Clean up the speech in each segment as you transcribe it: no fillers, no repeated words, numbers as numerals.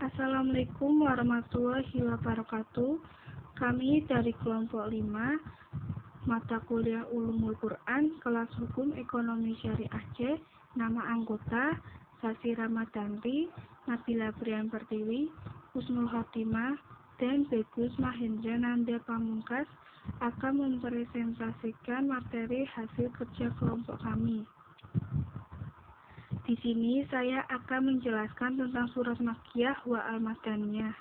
Assalamualaikum warahmatullahi wabarakatuh. Kami dari kelompok 5, mata kuliah Ulumul Quran, kelas hukum ekonomi syariah C, nama anggota Sasi Ramadhanti, Nabila Brian Pertiwi, Husnul Khotimah, dan Begus Mahendra Nanda Pamungkas akan mempresentasikan materi hasil kerja kelompok kami. Di sini saya akan menjelaskan tentang surat Makkiyah wa al-Madaniyah.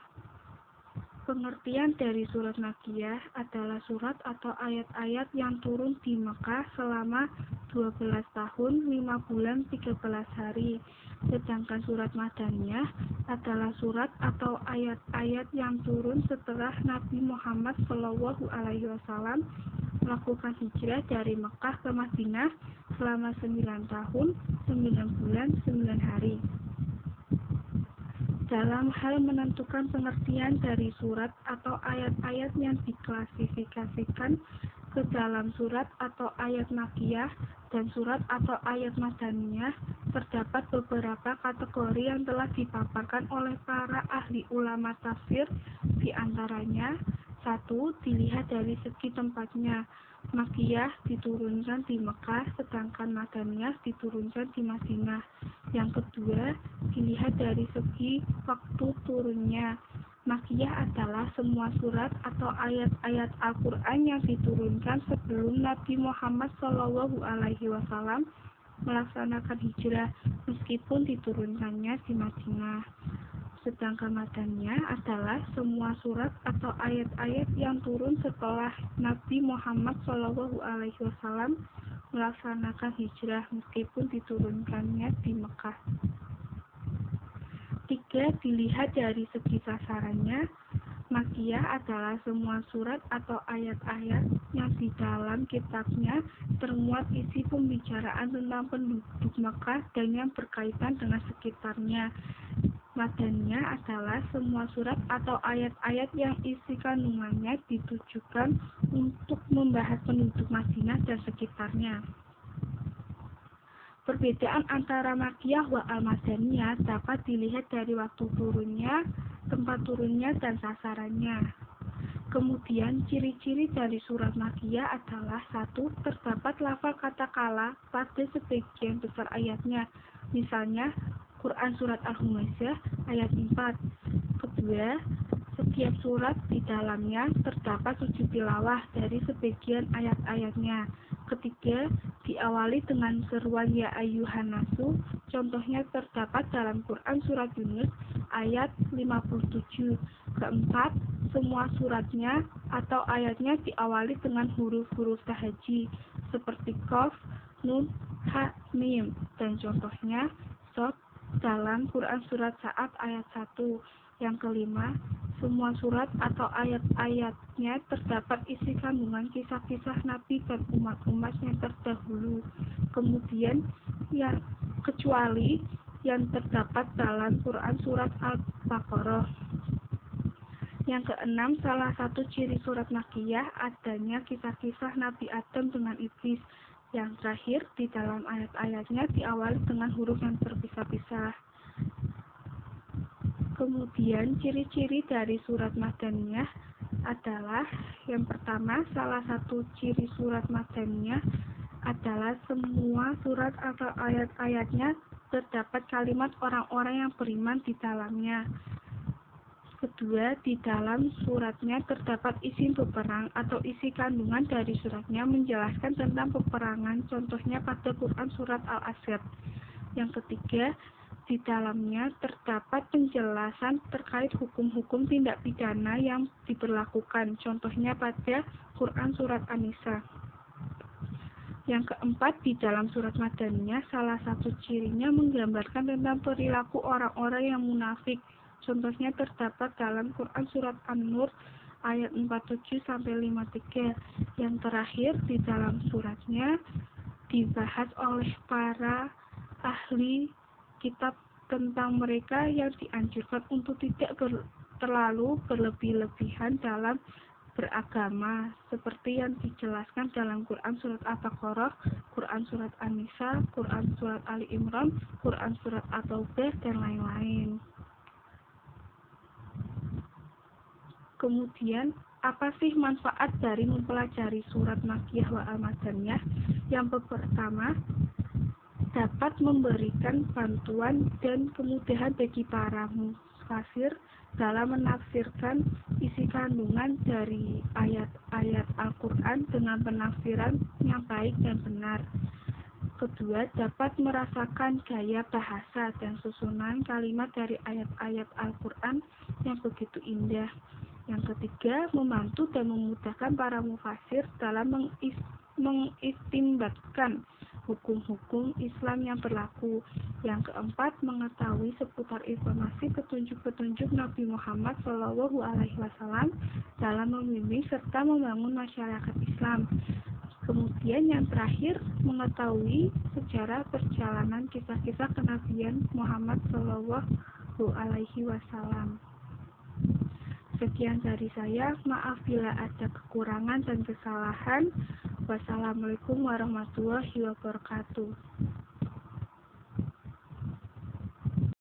Pengertian dari surat Makkiyah adalah surat atau ayat-ayat yang turun di Mekah selama 12 tahun, 5 bulan, 13 hari. Sedangkan surat Madaniyah adalah surat atau ayat-ayat yang turun setelah Nabi Muhammad SAW melakukan hijrah dari Mekah ke Madinah selama 9 tahun, 9 bulan, 9 hari. Dalam hal menentukan pengertian dari surat atau ayat-ayat yang diklasifikasikan ke dalam surat atau ayat Makkiyah dan surat atau ayat Madaniyah, terdapat beberapa kategori yang telah dipaparkan oleh para ahli ulama tafsir, di antaranya: 1. Dilihat dari segi tempatnya. Makkiyah diturunkan di Mekah, sedangkan Madaniyah diturunkan di Madinah. Yang kedua, dilihat dari segi waktu turunnya. Makkiyah adalah semua surat atau ayat-ayat Al-Quran yang diturunkan sebelum Nabi Muhammad SAW melaksanakan hijrah, meskipun diturunkannya di Madinah. Sedangkan Madaniyah adalah semua surat atau ayat-ayat yang turun setelah Nabi Muhammad SAW melaksanakan hijrah, meskipun diturunkannya di Mekah. 3. Dilihat dari segi sasarannya. Makkiyah adalah semua surat atau ayat-ayat yang di dalam kitabnya termuat isi pembicaraan tentang penduduk Mekah dan yang berkaitan dengan sekitarnya. Madaniyah adalah semua surat atau ayat-ayat yang isi kandungannya ditujukan untuk membahas penduduk Madinah dan sekitarnya. Perbedaan antara Makkiyah wa al-Madaniyah dapat dilihat dari waktu turunnya, tempat turunnya, dan sasarannya. Kemudian, ciri-ciri dari surat Makkiyah adalah: 1. Terdapat lafal kata kala pada sebagian besar ayatnya, misalnya Quran Surat Al-Humazah ayat 4. Kedua, setiap surat di dalamnya terdapat sujud tilawah dari sebagian ayat-ayatnya. Ketiga, diawali dengan seruan Ya Ayyuhan Nasu, contohnya terdapat dalam Quran Surat Yunus ayat 57. Keempat, semua suratnya atau ayatnya diawali dengan huruf-huruf tahaji seperti Qaf, Nun, Ha, Mim, dan contohnya Shad dalam Quran Surat Sa'ad ayat 1. Yang kelima, semua surat atau ayat-ayatnya terdapat isi kandungan kisah-kisah Nabi dan umat-umat yang terdahulu. Kemudian, kecuali yang terdapat dalam Quran Surat Al-Baqarah. Yang keenam, salah satu ciri surat Makkiyah adanya kisah-kisah Nabi Adam dengan iblis. Yang terakhir, di dalam ayat-ayatnya diawali dengan huruf yang terpisah-pisah. Kemudian, ciri-ciri dari surat Madaniyah adalah: yang pertama, salah satu ciri surat Madaniyah adalah semua surat atau ayat-ayatnya terdapat kalimat orang-orang yang beriman di dalamnya. Kedua, di dalam suratnya terdapat isi peperang atau isi kandungan dari suratnya menjelaskan tentang peperangan, contohnya pada Quran Surat Al-Asr. Yang ketiga, di dalamnya terdapat penjelasan terkait hukum-hukum tindak pidana yang diberlakukan, contohnya pada Quran Surat An-Nisa. Yang keempat, di dalam surat Madaniyah salah satu cirinya menggambarkan tentang perilaku orang-orang yang munafik, contohnya terdapat dalam Quran Surat An-Nur ayat 47-53. Yang terakhir, di dalam suratnya dibahas oleh para ahli kitab tentang mereka yang dianjurkan untuk tidak terlalu berlebih-lebihan dalam beragama, seperti yang dijelaskan dalam Quran Surat Al-Baqarah, Quran Surat An-Nisa, Quran Surat Ali Imran, Quran Surat At-Taubah, dan lain-lain. Kemudian, apa sih manfaat dari mempelajari surat Makkiyah wa Al-Madaniyah? Yang pertama, dapat memberikan bantuan dan kemudahan bagi para mufasir dalam menafsirkan isi kandungan dari ayat-ayat Al-Quran dengan penafsiran yang baik dan benar. Kedua, dapat merasakan gaya bahasa dan susunan kalimat dari ayat-ayat Al-Quran yang begitu indah. Yang ketiga, membantu dan memudahkan para mufasir dalam mengistimbatkan hukum-hukum Islam yang berlaku. Yang keempat, mengetahui seputar informasi petunjuk-petunjuk Nabi Muhammad SAW dalam membimbing serta membangun masyarakat Islam. Kemudian yang terakhir, mengetahui sejarah perjalanan kisah-kisah kenabian Muhammad SAW. Sekian dari saya, maaf bila ada kekurangan dan kesalahan. Wassalamualaikum warahmatullahi wabarakatuh.